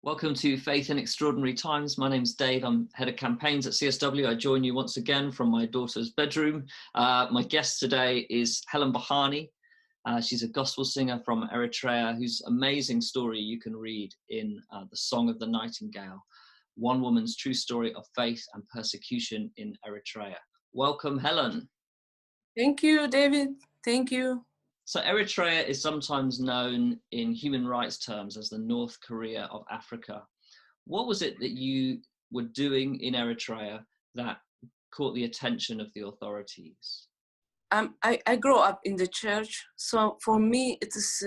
Welcome to Faith in Extraordinary Times. My name's Dave. I'm head of campaigns at CSW. I join you once again from my daughter's bedroom. My guest today is Helen Berhane. She's a gospel singer from Eritrea whose amazing story you can read in The Song of the Nightingale, one woman's true story of faith and persecution in Eritrea. Welcome, Helen. Thank you, David. Thank you. So Eritrea is sometimes known in human rights terms as the North Korea of Africa. What was it that you were doing in Eritrea that caught the attention of the authorities? I grew up in the church, so for me it is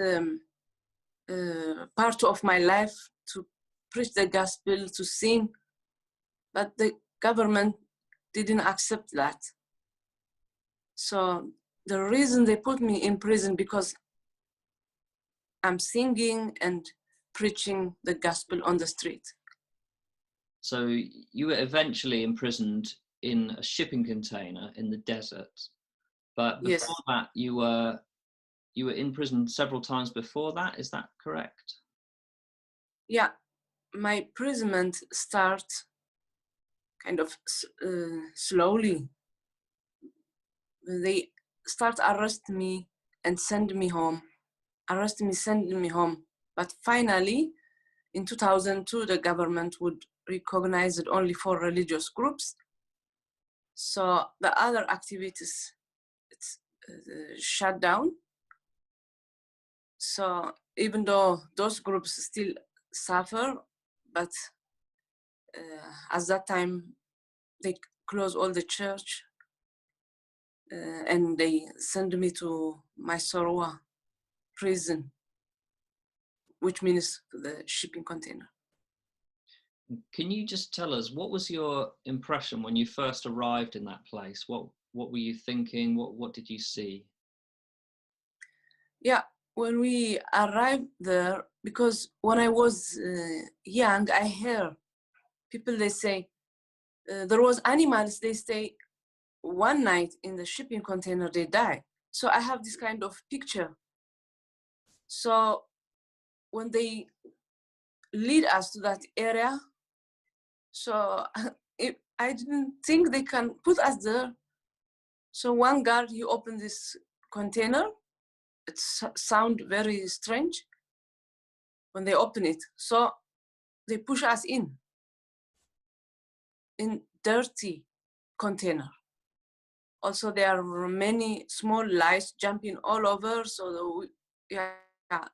part of my life to preach the gospel, to sing, but the government didn't accept that. So the reason they put me in prison because I'm singing and preaching the gospel on the street. So you were eventually imprisoned in a shipping container in the desert, but before that you were in prison several times before that. Is that correct? Yeah, my imprisonment starts kind of slowly. They start arrest me and send me home, arrest me, send me home. But finally, in 2002, the government would recognize it only for religious groups. So the other activities, it's shut down. So even though those groups still suffer, but at that time, they close all the church and they send me to Mysorowa prison, which means the shipping container. Can you just tell us, what was your impression when you first arrived in that place? What were you thinking? What did you see? Yeah, when we arrived there, because when I was young, I heard people, they say, there was animals, they stay one night in the shipping container, they die. So I have this kind of picture. So when they lead us to that area, so I didn't think they can put us there. So one guard, he opened this container. It sound very strange when they open it. So they push us in dirty container. Also, there are many small lice jumping all over. So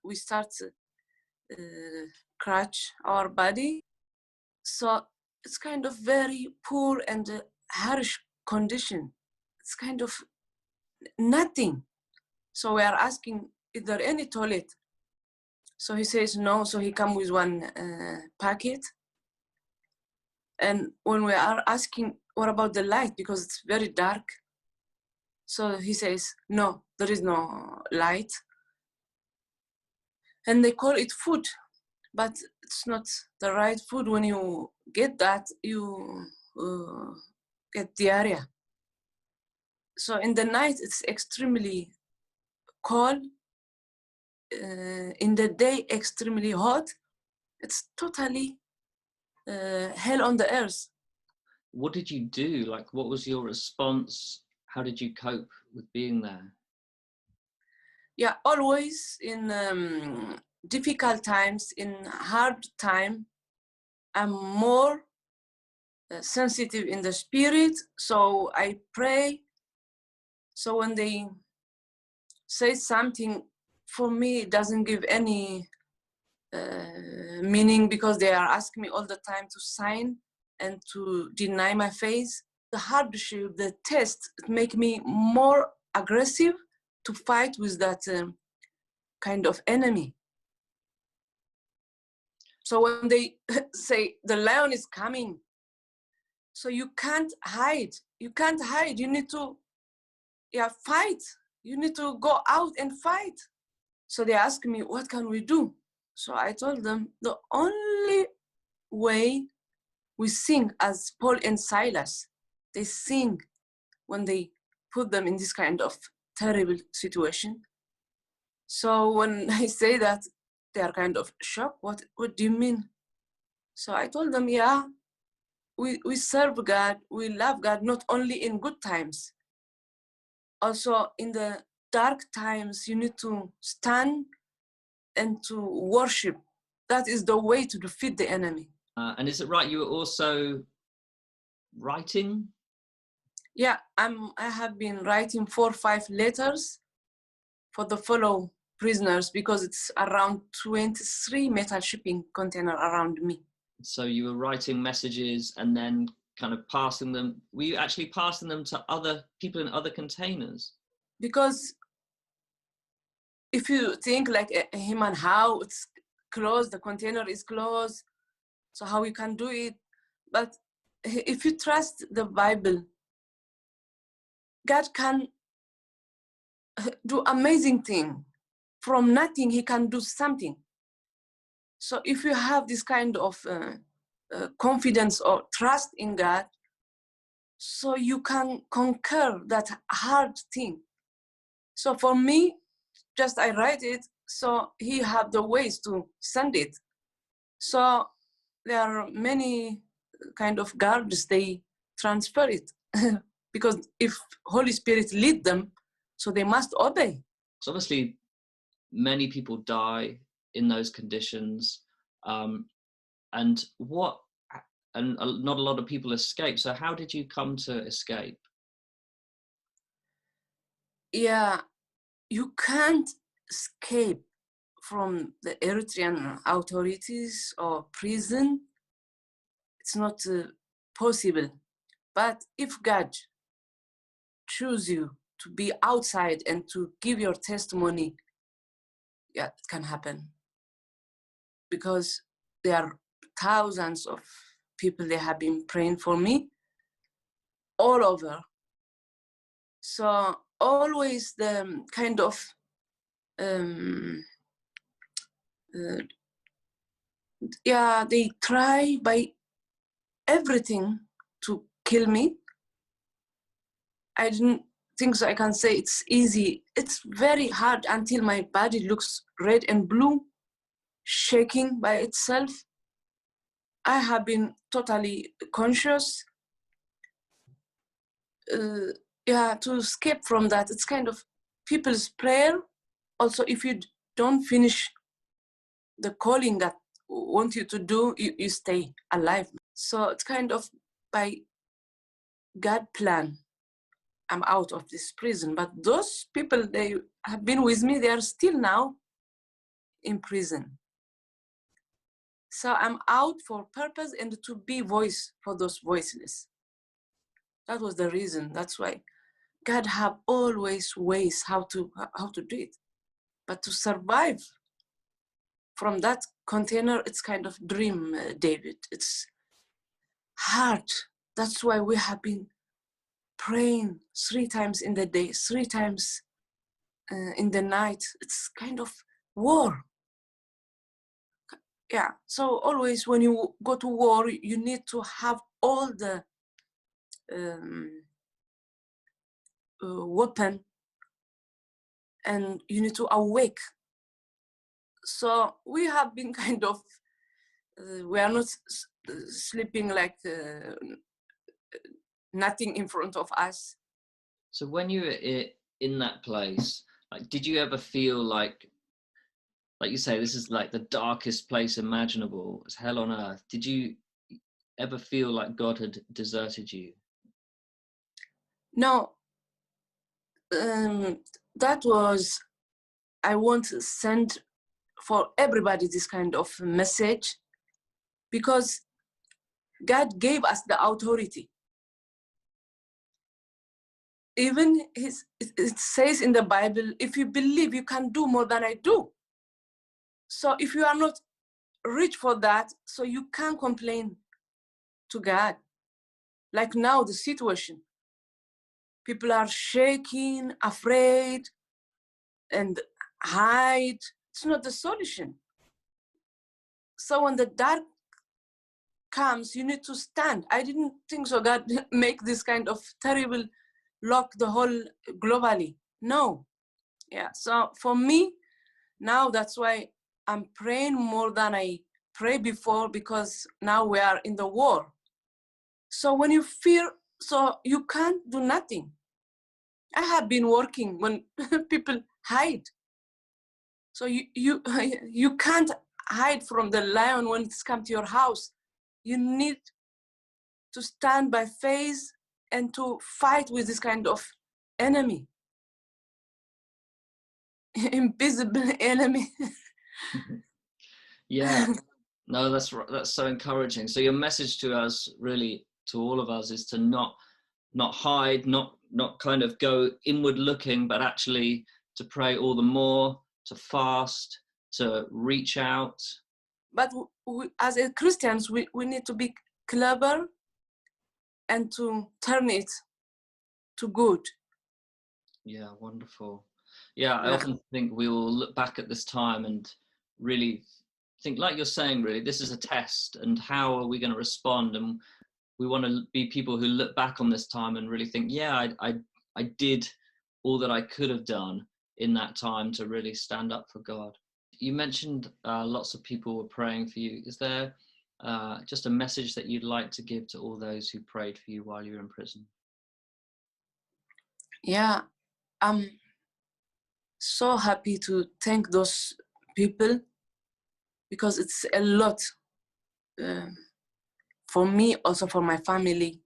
we start to scratch our body. So it's kind of very poor and harsh condition. It's kind of nothing. So we are asking, is there any toilet? So he says no. So he comes with one packet. And when we are asking, what about the light? Because it's very dark. So he says, no, there is no light. And they call it food, but it's not the right food. When you get that, you get diarrhea. So in the night, it's extremely cold. In the day, extremely hot. It's totally hell on the earth. What did you do? Like, what was your response? How did you cope with being there? Yeah, always in difficult times, in hard time, I'm more sensitive in the spirit. So I pray. So when they say something, for me, it doesn't give any meaning, because they are asking me all the time to sign and to deny my faith. The hardship, the test, it make me more aggressive to fight with that kind of enemy. So when they say the lion is coming, so you can't hide. You can't hide. You need to fight. You need to go out and fight. So they asked me, what can we do? So I told them, the only way we sing, as Paul and Silas, they sing when they put them in this kind of terrible situation. So when I say that, they are kind of shocked. What do you mean? So I told them, yeah, we serve God, we love God, not only in good times. Also in the dark times, you need to stand and to worship. That is the way to defeat the enemy. And is it right you were also writing? Yeah, I have been writing 4 or 5 letters for the fellow prisoners, because it's around 23 metal shipping container around me. So you were writing messages and then kind of passing them. Were you actually passing them to other people in other containers? Because if you think like a human, how it's closed, the container is closed, so how you can do it. But if you trust the Bible, God can do amazing thing. From nothing, he can do something. So if you have this kind of confidence or trust in God, so you can conquer that hard thing. So for me, just I write it, so he have the ways to send it. So there are many kind of guards, they transfer it because if Holy Spirit lead them, so they must obey. So obviously many people die in those conditions, and not a lot of people escape. So how did you come to escape? Yeah, you can't escape from the Eritrean authorities or prison. It's not possible. But if God choose you to be outside and to give your testimony, yeah, it can happen. Because there are thousands of people, they have been praying for me all over. So always the kind of yeah, they try by everything to kill me. I didn't think so I can say it's easy. It's very hard until my body looks red and blue, shaking by itself. I have been totally conscious. Yeah, to escape from that, it's kind of people's prayer. Also, if you don't finish the calling that want you to do, you stay alive. So it's kind of by God plan, I'm out of this prison. But those people, they have been with me, they are still now in prison. So I'm out for purpose and to be voice for those voiceless. That was the reason. That's why God have always ways how to do it. But to survive from that container, it's kind of dream, David. It's hard. That's why we have been praying 3 times in the day, 3 times in the night. It's kind of war. Yeah, so always when you go to war, you need to have all the weapon, and you need to awake. So we have been kind of, we are not sleeping like nothing in front of us. So when you were in that place, like, did you ever feel like you say, this is like the darkest place imaginable, it's hell on earth? Did you ever feel like God had deserted you? No, that was, I want to send for everybody this kind of message, because God gave us the authority. Even it says in the Bible, if you believe, you can do more than I do. So if you are not rich for that, so you can't complain to God. Like now, the situation, people are shaking, afraid, and hide. It's not the solution. So when the dark comes, you need to stand. I didn't think so God make this kind of terrible lock the whole globally. No. Yeah, so for me, now that's why I'm praying more than I pray before because now we are in the war. So when you fear, so you can't do nothing. I have been working when people hide. So you can't hide from the lion when it's come to your house. You need to stand by faith and to fight with this kind of enemy, invisible enemy. Yeah, no, that's so encouraging. So your message to us, really, to all of us, is to not hide, not kind of go inward looking, but actually to pray all the more, to fast, to reach out. But as a Christians, we need to be clever and to turn it to good. Yeah, wonderful. Yeah, I Yeah. often think we will look back at this time and really think, like you're saying, really, this is a test, and how are we going to respond? And we want to be people who look back on this time and really think, yeah, I did all that I could have done in that time to really stand up for God. You mentioned lots of people were praying for you. Is there just a message that you'd like to give to all those who prayed for you while you were in prison? Yeah, I'm so happy to thank those people because it's a lot for me, also for my family.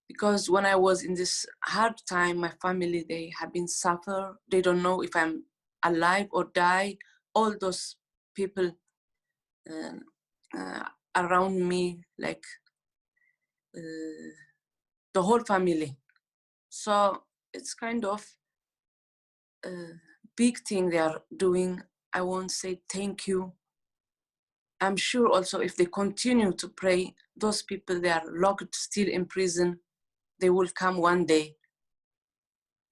Because when I was in this hard time, my family, they have been suffer. They don't know if I'm alive or die. All those people around me, like the whole family. So it's kind of a big thing they are doing. I won't say thank you. I'm sure also if they continue to pray, those people, they are locked still in prison, they will come one day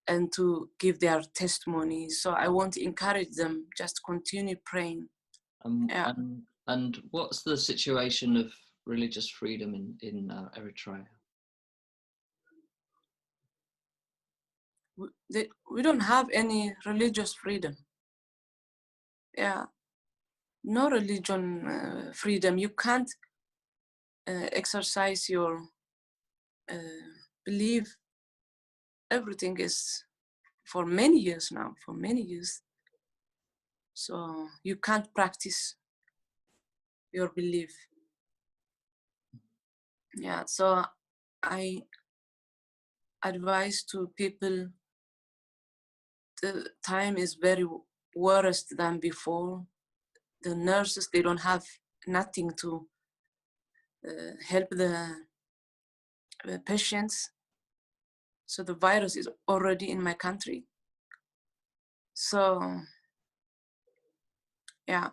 and to give their testimony. So I want to encourage them, just continue praying. Yeah. And what's the situation of religious freedom in Eritrea? We don't have any religious freedom. Yeah, no religion freedom. You can't exercise your belief. Everything is for many years now, for many years. So you can't practice your belief. Yeah, so I advise to people, the time is very worse than before. The nurses, they don't have nothing to help the patients. So the virus is already in my country. So yeah,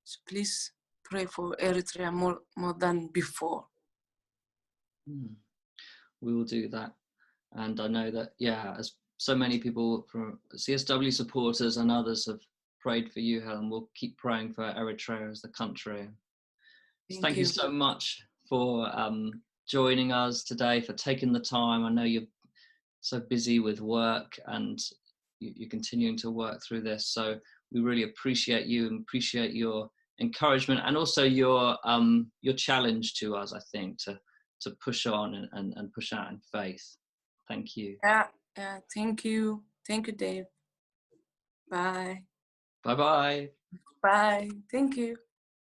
so please pray for Eritrea more than before. We will do that. And I know that, yeah, as so many people from CSW supporters and others have prayed for you, Helen, we'll keep praying for Eritrea as the country. Thank you so much for joining us today, for taking the time. I know you're so busy with work and you're continuing to work through this. So we really appreciate you and appreciate your encouragement and also your challenge to us, I think, to push on and push out in faith. Thank you. Yeah, thank you. Thank you, Dave. Bye. Bye-bye. Bye. Thank you.